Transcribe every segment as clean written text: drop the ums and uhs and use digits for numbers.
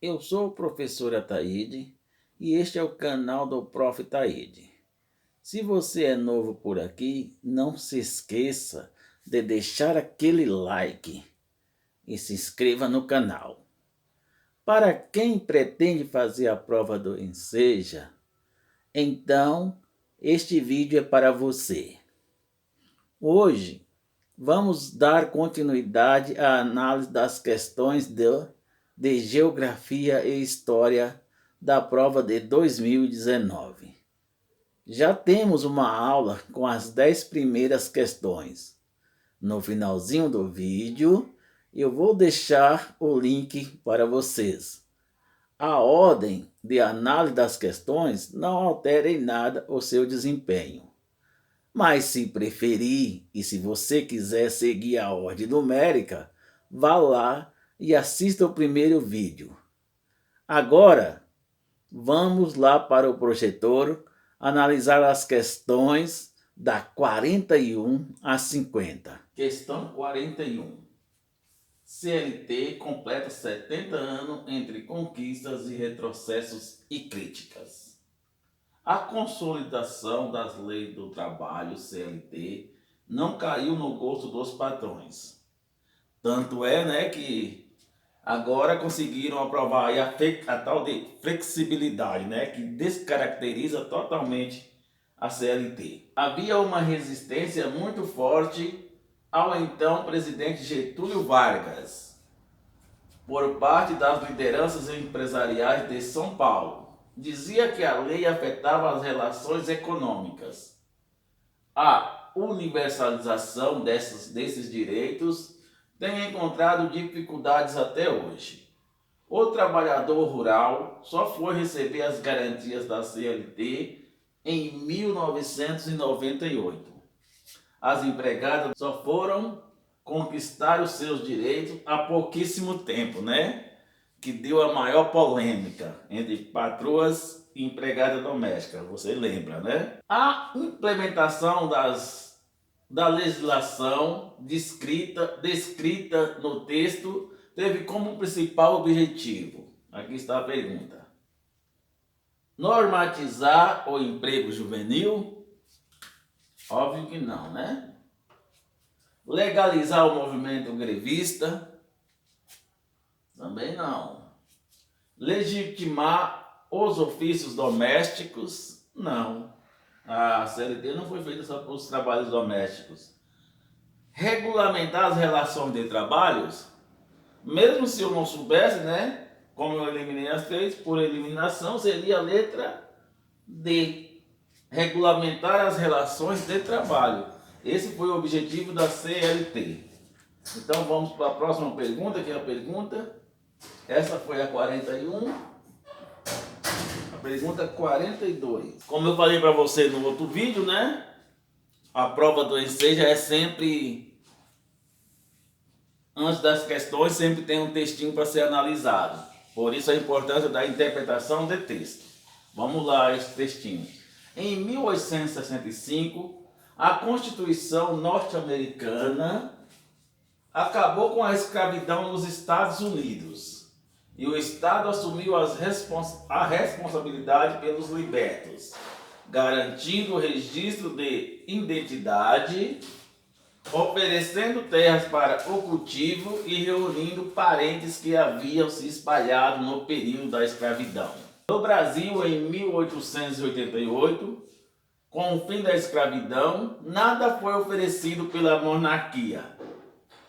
Eu sou o professor Ataíde e este é o canal do Prof. Taíde. Se você é novo por aqui, não se esqueça de deixar aquele like e se inscreva no canal. Para quem pretende fazer a prova do Enseja, então este vídeo é para você. Hoje vamos dar continuidade à análise das questões de Geografia e História da prova de 2019. Já temos uma aula com as 10 primeiras questões. No finalzinho do vídeo, eu vou deixar o link para vocês. A ordem de análise das questões não altera em nada o seu desempenho. Mas se preferir e se você quiser seguir a ordem numérica, vá lá e assista o primeiro vídeo. Agora, vamos lá para o projetor analisar as questões da 41 a 50. Questão 41. CLT completa 70 anos entre conquistas e retrocessos e críticas. A consolidação das leis do trabalho CLT não caiu no gosto dos patrões. Tanto é, que agora conseguiram aprovar aí a tal de flexibilidade, que descaracteriza totalmente a CLT. Havia uma resistência muito forte ao então presidente Getúlio Vargas, por parte das lideranças empresariais de São Paulo. Dizia que a lei afetava as relações econômicas. A universalização desses direitos tem encontrado dificuldades até hoje. O trabalhador rural só foi receber as garantias da CLT em 1998. As empregadas só foram conquistar os seus direitos há pouquíssimo tempo, que deu a maior polêmica entre patroas e empregada doméstica, você lembra, A implementação da legislação descrita no texto teve como principal objetivo, aqui está a pergunta: normatizar o emprego juvenil? Óbvio que não, Legalizar o movimento grevista? Também não. Legitimar os ofícios domésticos? Não. A CLT não foi feita só para os trabalhos domésticos. Regulamentar as relações de trabalhos? Mesmo se eu não soubesse, como eu eliminei as três, por eliminação seria a letra D. Regulamentar as relações de trabalho. Esse foi o objetivo da CLT. Então vamos para a próxima pergunta, que é a pergunta. Essa foi a 41. A pergunta 42. Como eu falei para você no outro vídeo, a prova do Enseja é sempre, antes das questões, sempre tem um textinho para ser analisado. Por isso a importância da interpretação de texto. Vamos lá, esse textinho. Em 1865, a Constituição norte-americana acabou com a escravidão nos Estados Unidos e o Estado assumiu a responsabilidade pelos libertos, garantindo o registro de identidade, oferecendo terras para o cultivo e reunindo parentes que haviam se espalhado no período da escravidão. No Brasil, em 1888, com o fim da escravidão, nada foi oferecido pela monarquia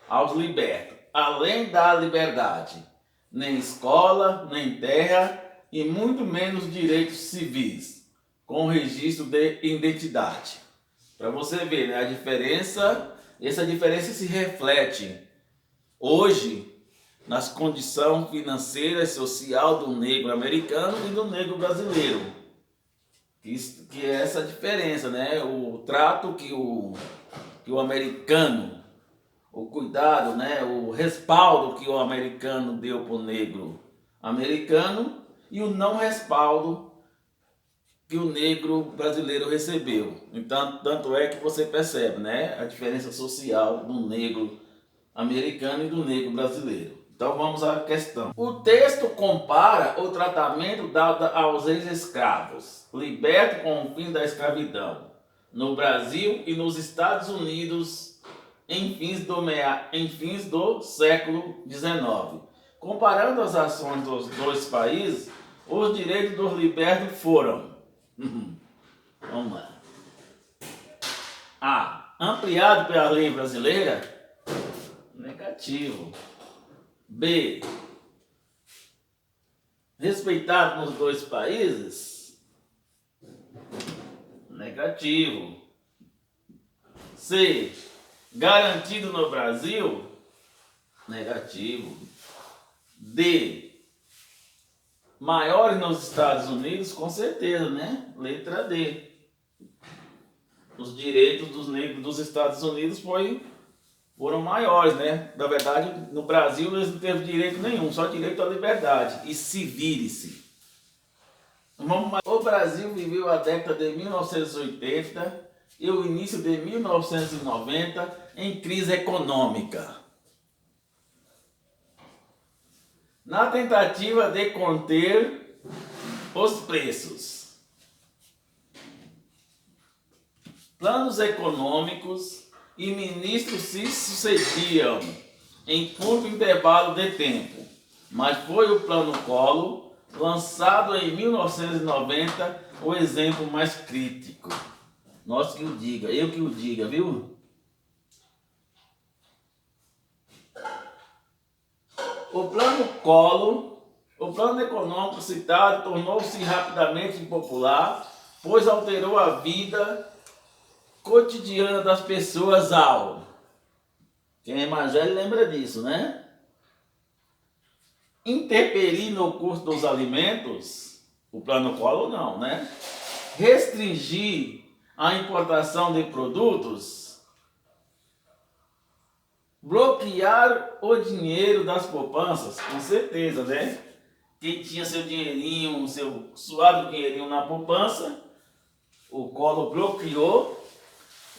aos libertos, além da liberdade, nem escola, nem terra e muito menos direitos civis, com registro de identidade. Para você ver, a diferença, essa diferença se reflete hoje nas condições financeiras e social do negro americano e do negro brasileiro. Que é essa diferença, o trato que o americano, o cuidado, o respaldo que o americano deu para o negro americano e o não respaldo que o negro brasileiro recebeu. Então, tanto é que você percebe, a diferença social do negro americano e do negro brasileiro. Então vamos à questão. O texto compara o tratamento dado aos ex-escravos, libertos com o fim da escravidão, no Brasil e nos Estados Unidos em fins do século XIX. Comparando as ações dos dois países, os direitos dos libertos foram vamos lá. A. Ampliado pela lei brasileira? Negativo. B. Respeitado nos dois países? Negativo. C. Garantido no Brasil? Negativo. D. Maiores nos Estados Unidos? Com certeza, né? Letra D. Os direitos dos negros dos Estados Unidos foram maiores, né? Na verdade, no Brasil eles não teve direito nenhum, só direito à liberdade. E se vire-se. O Brasil viveu a década de 1980 e o início de 1990 em crise econômica. Na tentativa de conter os preços, planos econômicos e ministros se sucediam em curto intervalo de tempo, mas foi o Plano Collor, lançado em 1990, o exemplo mais crítico. Nós que o diga, eu que o diga, viu? O Plano Collor, o plano econômico citado, tornou-se rapidamente impopular, pois alterou a vida cotidiana das pessoas ao... Quem é mais velho lembra disso, né? Interferir no custo dos alimentos, o Plano Collor não, né? Restringir a importação de produtos, bloquear o dinheiro das poupanças, com certeza, né? Quem tinha seu dinheirinho, seu suado dinheirinho na poupança, o Collor bloqueou.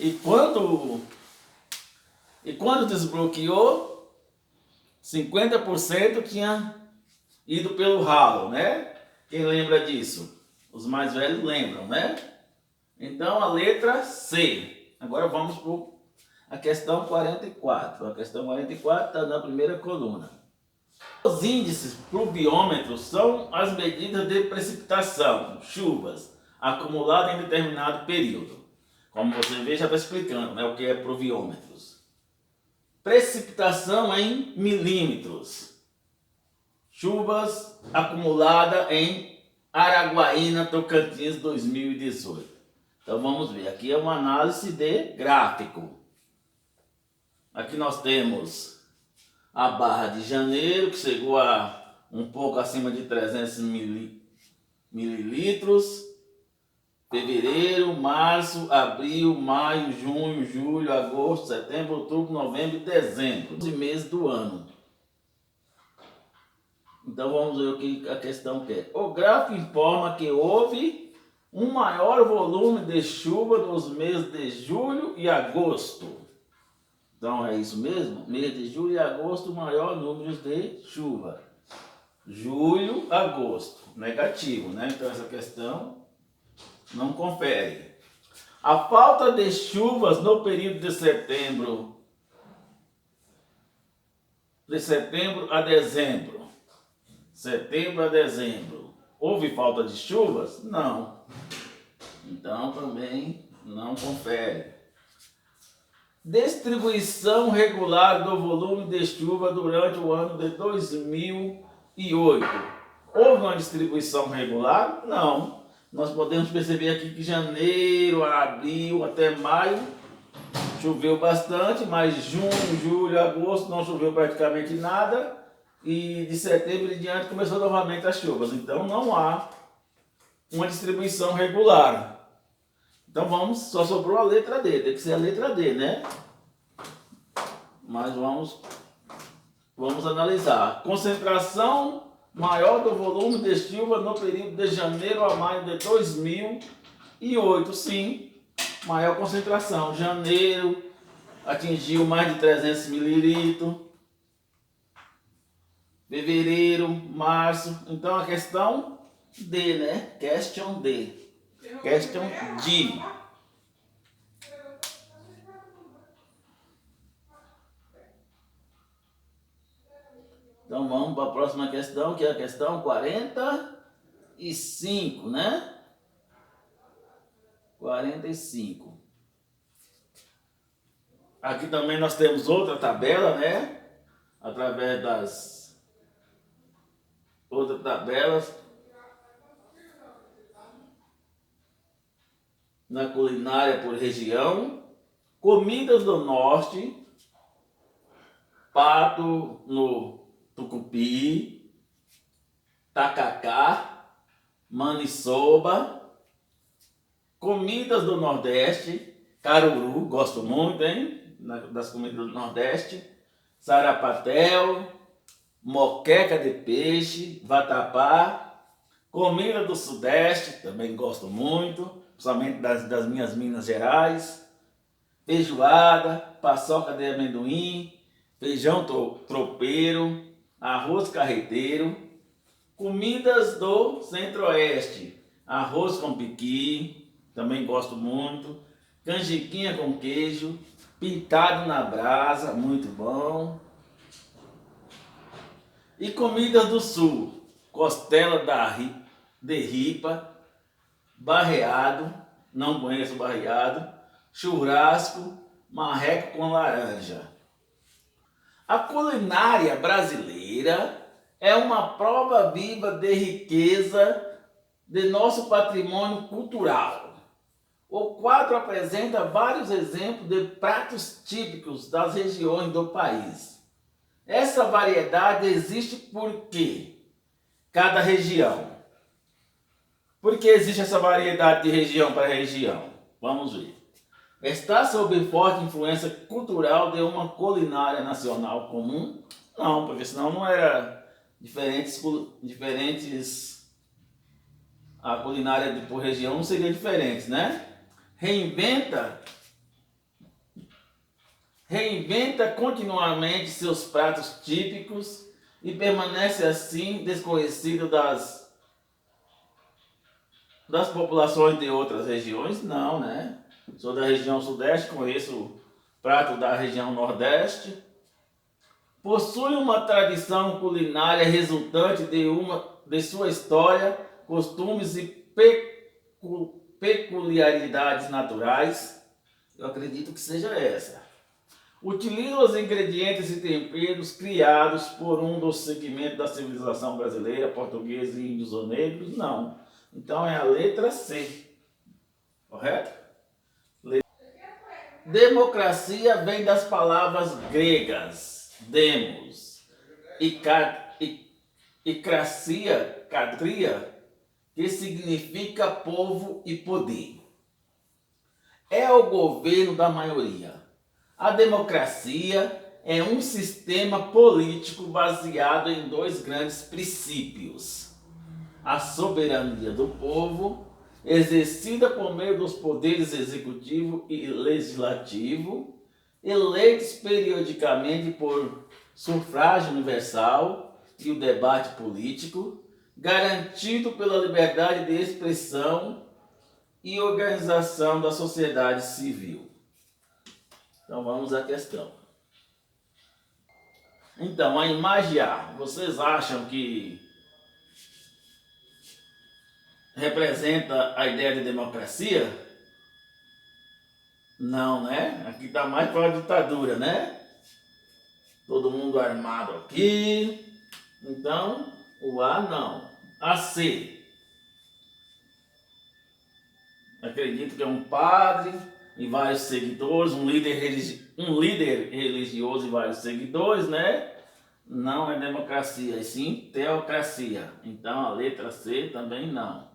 E quando desbloqueou, 50% tinha ido pelo ralo, né? Quem lembra disso? Os mais velhos lembram, né? Então a letra C. Agora vamos para a questão 44. A questão 44 está na primeira coluna. Os índices pluviômetros são as medidas de precipitação, chuvas, acumuladas em determinado período. Como você vê, já está explicando, né, o que é pluviômetros. Precipitação em milímetros. Chuvas acumuladas em Araguaína, Tocantins, 2018. Então vamos ver, aqui é uma análise de gráfico. Aqui nós temos a barra de janeiro, que chegou a um pouco acima de 300 mililitros. Fevereiro, março, abril, maio, junho, julho, agosto, setembro, outubro, novembro e dezembro. 12 meses do ano. Então vamos ver o que a questão quer. O gráfico informa que houve um maior volume de chuva nos meses de julho e agosto. Então é isso mesmo? Mês de julho e agosto, maior número de chuva. Julho, agosto. Negativo, né? Então essa questão não confere. A falta de chuvas no período de setembro a dezembro. Setembro a dezembro. Houve falta de chuvas? Não. Então também não confere. Distribuição regular do volume de chuva durante o ano de 2008. Houve uma distribuição regular? Não. Nós podemos perceber aqui que janeiro, abril até maio choveu bastante, mas junho, julho, agosto não choveu praticamente nada. E de setembro em diante começou novamente as chuvas. Então não há uma distribuição regular. Então só sobrou a letra D, tem que ser a letra D, né? Mas vamos analisar. Concentração maior do volume de chuva no período de janeiro a maio de 2008. Sim, maior concentração. Janeiro atingiu mais de 300 mililitros. fevereiro, março. Então a questão D, né? Question D. Question D. Então vamos para a próxima questão, que é a questão 45, né? 45. Aqui também nós temos outra tabela, né? Através das outras tabelas na culinária por região. Comidas do norte, pato no tucupi, tacacá, maniçoba. Comidas do nordeste, caruru, gosto muito, hein? Das comidas do nordeste. Sarapatel, moqueca de peixe, vatapá. Comida do sudeste, também gosto muito, principalmente das minhas Minas Gerais. Feijoada, paçoca de amendoim, feijão tropeiro, arroz carreteiro. Comidas do centro-oeste, arroz com piqui, também gosto muito. Canjiquinha com queijo, pintado na brasa, muito bom. E comidas do sul, costela de ripa, barreado, não conheço barreado, churrasco, marreco com laranja. A culinária brasileira é uma prova viva de riqueza de nosso patrimônio cultural. O quadro apresenta vários exemplos de pratos típicos das regiões do país. Essa variedade existe porque cada região. Por que existe essa variedade de região para região? Vamos ver. Está sob forte influência cultural de uma culinária nacional comum? Não, porque senão não era diferentes a culinária por região não seria diferente, né? Reinventa continuamente seus pratos típicos e permanece assim desconhecido das populações de outras regiões? Não, né? Sou da região sudeste, conheço o prato da região nordeste. Possui uma tradição culinária resultante de sua história, costumes e peculiaridades naturais. Eu acredito que seja essa. Utiliza os ingredientes e temperos criados por um dos segmentos da civilização brasileira, portugueses, índios ou negros? Não. Então é a letra C. Correto? Democracia vem das palavras gregas demos e cracia, cadria, que significa povo e poder. É o governo da maioria. A democracia é um sistema político baseado em dois grandes princípios: a soberania do povo, exercida por meio dos poderes executivo e legislativo, eleitos periodicamente por sufrágio universal e o debate político, garantido pela liberdade de expressão e organização da sociedade civil. Então vamos à questão. Então, a imagem A, vocês acham que representa a ideia de democracia? Não, né? Aqui está mais para a ditadura, né? Todo mundo armado aqui. Então, o A não. A C. Acredito que é um padre e vários seguidores, um líder religioso e vários seguidores, né? Não é democracia, e sim teocracia. Então a letra C também não.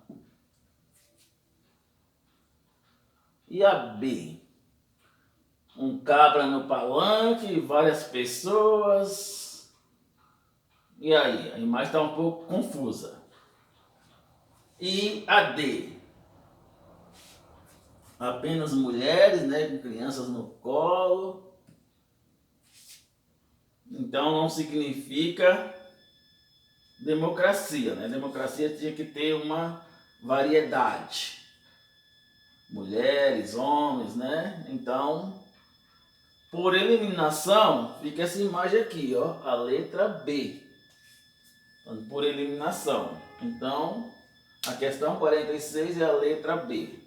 E a B? Um cabra no palanque, várias pessoas. E aí? A imagem está um pouco confusa. E a D? Apenas mulheres, né, com crianças no colo. Então não significa democracia, né? Democracia tinha que ter uma variedade. Mulheres, homens, né? Então, por eliminação, fica essa imagem aqui, ó, a letra B. Então, por eliminação. Então, a questão 46 é a letra B.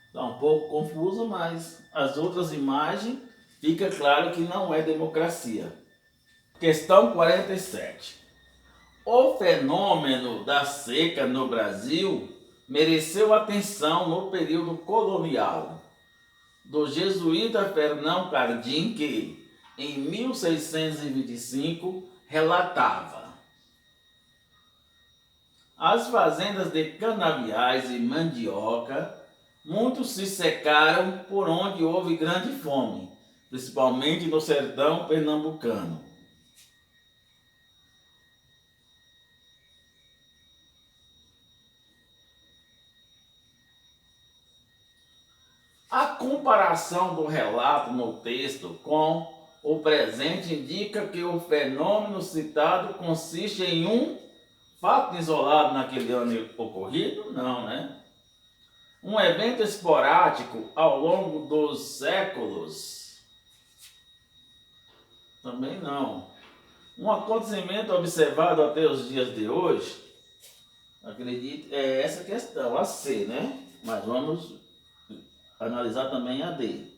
Está um pouco confuso, mas as outras imagens fica claro que não é democracia. Questão 47. O fenômeno da seca no Brasil mereceu atenção no período colonial do jesuíta Fernão Cardim, que, em 1625, relatava: as fazendas de canaviais e mandioca, muitos se secaram por onde houve grande fome, principalmente no sertão pernambucano. A comparação do relato no texto com o presente indica que o fenômeno citado consiste em um fato isolado naquele ano ocorrido? Não, né? Um evento esporádico ao longo dos séculos? Também não. Um acontecimento observado até os dias de hoje? Acredito, é essa questão, a C, né? Mas vamos analisar também a D.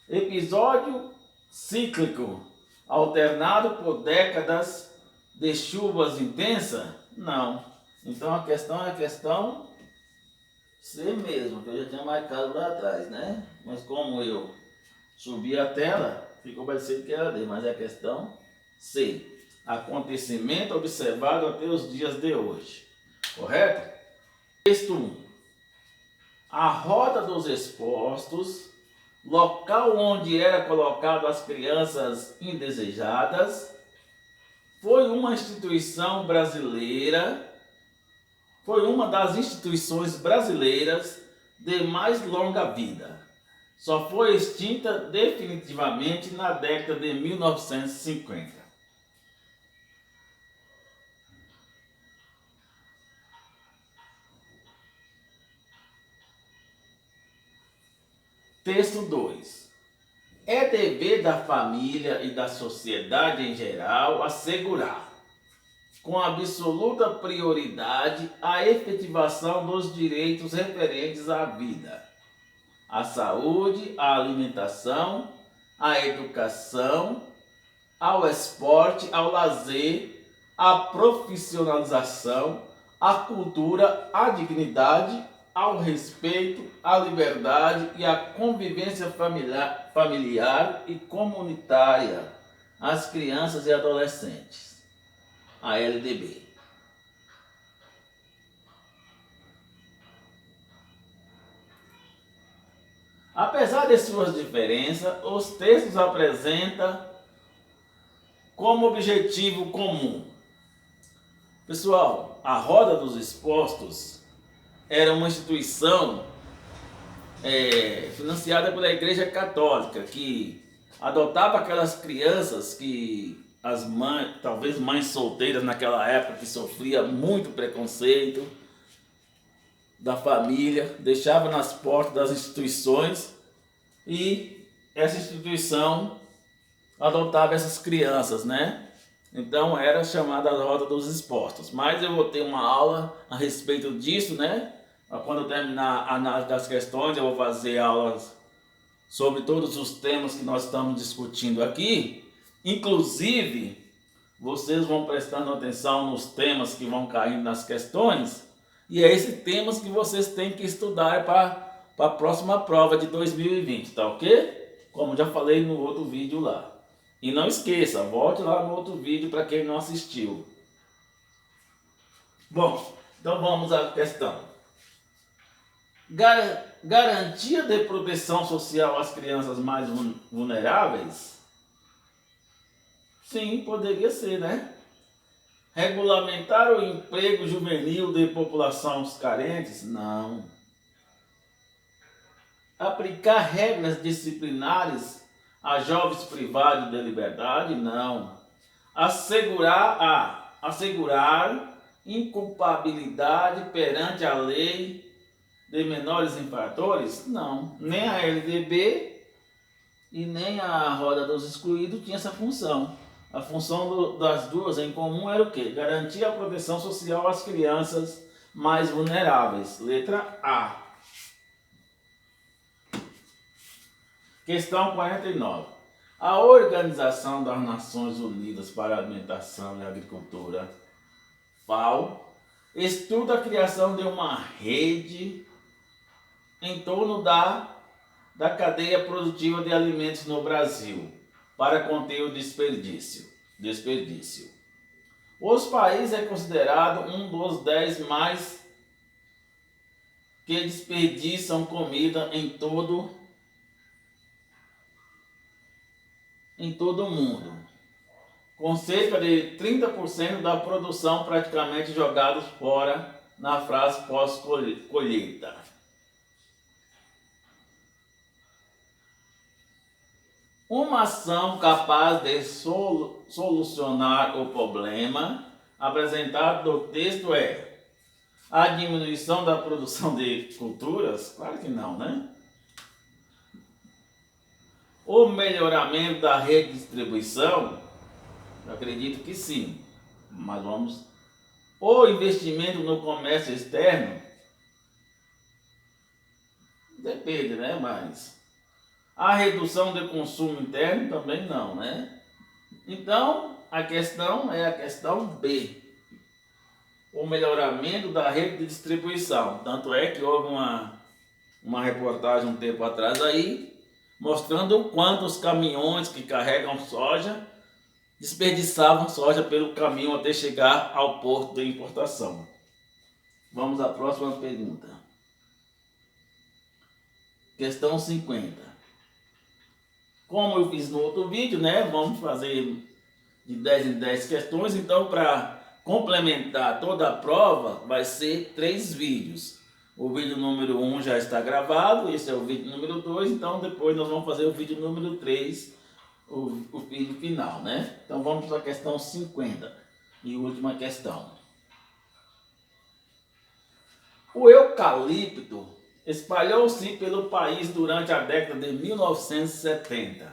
Episódio cíclico, alternado por décadas de chuvas intensas? Não. Então a questão é a questão C mesmo, que eu já tinha marcado lá atrás, né? Mas como eu subi a tela, ficou parecendo que era D, mas é a questão C. Acontecimento observado até os dias de hoje. Correto? Texto 1. A roda dos expostos, local onde era colocado as crianças indesejadas, foi uma das instituições brasileiras de mais longa vida. Só foi extinta definitivamente na década de 1950. Texto 2. É dever da família e da sociedade em geral assegurar, com absoluta prioridade, a efetivação dos direitos referentes à vida, à saúde, à alimentação, à educação, ao esporte, ao lazer, à profissionalização, à cultura, à dignidade, ao respeito, à liberdade e à convivência familiar e comunitária às crianças e adolescentes. A LDB. Apesar de suas diferenças, os textos apresentam como objetivo comum. Pessoal, a Roda dos Expostos era uma instituição financiada pela Igreja Católica, que adotava aquelas crianças que as mães, talvez mães solteiras naquela época, que sofria muito preconceito da família, deixava nas portas das instituições e essa instituição adotava essas crianças, né? Então era chamada a Roda dos Expostos. Mas eu vou ter uma aula a respeito disso, né? Quando eu terminar a análise das questões, eu vou fazer aulas sobre todos os temas que nós estamos discutindo aqui. Inclusive, vocês vão prestando atenção nos temas que vão caindo nas questões, e é esses temas que vocês têm que estudar para a próxima prova de 2020, tá ok? Como já falei no outro vídeo lá. E não esqueça, volte lá no outro vídeo para quem não assistiu. Bom, então vamos à questão. Garantia de proteção social às crianças mais vulneráveis? Sim, poderia ser, né? Regulamentar o emprego juvenil de populações carentes? Não. Aplicar regras disciplinares a jovens privados de liberdade? Não. Assegurar inculpabilidade perante a lei de menores infratores? Não. Nem a LDB e nem a Roda dos Excluídos tinha essa função. A função das duas em comum era o quê? Garantir a proteção social às crianças mais vulneráveis. Letra A. Questão 49. A Organização das Nações Unidas para a Alimentação e Agricultura, FAO, estuda a criação de uma rede em torno da cadeia produtiva de alimentos no Brasil para conter o desperdício. Os países é considerado um dos 10 mais que desperdiçam comida em todo o mundo, com cerca de 30% da produção praticamente jogados fora na fase pós-colheita. Uma ação capaz de solucionar o problema apresentado no texto é a diminuição da produção de culturas? Claro que não, né? O melhoramento da rede de distribuição? Eu acredito que sim, mas vamos. O investimento no comércio externo? Depende, né? Mas a redução do consumo interno também não, né? Então, a questão é a questão B. O melhoramento da rede de distribuição. Tanto é que houve uma reportagem um tempo atrás aí, mostrando o quanto os caminhões que carregam soja desperdiçavam soja pelo caminho até chegar ao porto de importação. Vamos à próxima pergunta. Questão 50. Como eu fiz no outro vídeo, né? Vamos fazer de 10 em 10 questões. Então, para complementar toda a prova, vai ser 3 vídeos. O vídeo número 1 já está gravado, esse é o vídeo número 2. Então, depois nós vamos fazer o vídeo número 3, o vídeo final, né? Então, vamos para a questão 50 e última questão. O eucalipto espalhou-se pelo país durante a década de 1970,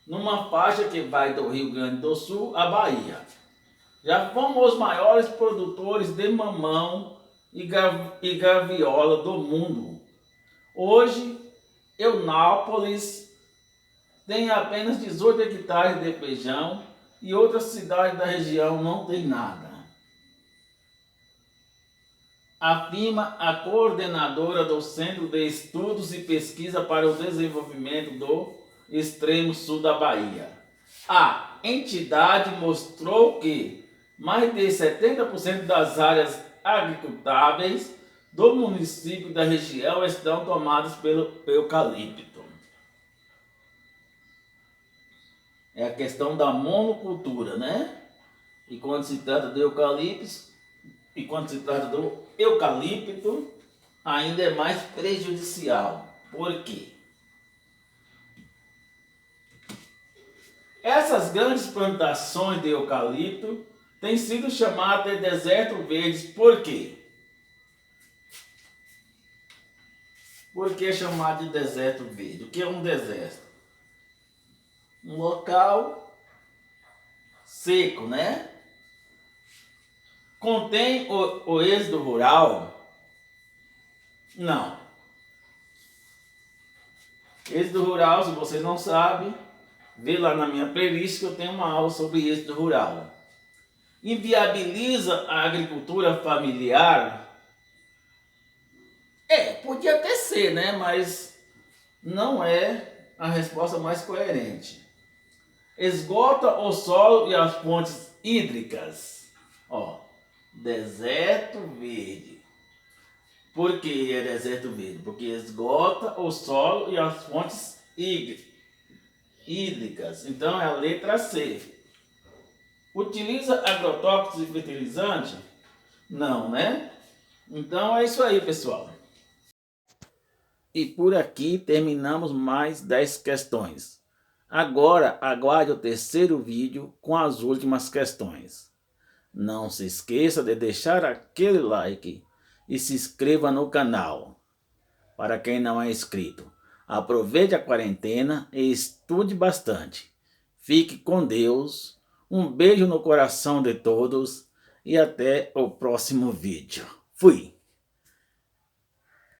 numa faixa que vai do Rio Grande do Sul à Bahia. Já fomos os maiores produtores de mamão e graviola do mundo. Hoje, Eunápolis tem apenas 18 hectares de feijão e outras cidades da região não tem nada. Afirma a coordenadora do Centro de Estudos e Pesquisa para o Desenvolvimento do Extremo Sul da Bahia. A entidade mostrou que mais de 70% das áreas agricultáveis do município da região estão tomadas pelo eucalipto. É a questão da monocultura, né? E quando se trata de eucalipto, ainda é mais prejudicial. Por quê? Essas grandes plantações de eucalipto têm sido chamadas de deserto verdes. Por quê? Por que chamado de deserto verde? O que é um deserto? Um local seco, né? Contém o êxodo rural? Não. Êxodo rural, se você não sabe, vê lá na minha playlist que eu tenho uma aula sobre êxodo rural. Inviabiliza a agricultura familiar? Podia até ser, né? Mas não é a resposta mais coerente. Esgota o solo e as fontes hídricas. Deserto verde. Por que é deserto verde? Porque esgota o solo e as fontes hídricas. Então é a letra C. Utiliza agrotóxicos e fertilizantes? Não, né? Então é isso aí, pessoal. E por aqui terminamos mais 10 questões. Agora aguarde o terceiro vídeo com as últimas questões. Não se esqueça de deixar aquele like e se inscreva no canal. Para quem não é inscrito, aproveite a quarentena e estude bastante. Fique com Deus, um beijo no coração de todos e até o próximo vídeo. Fui!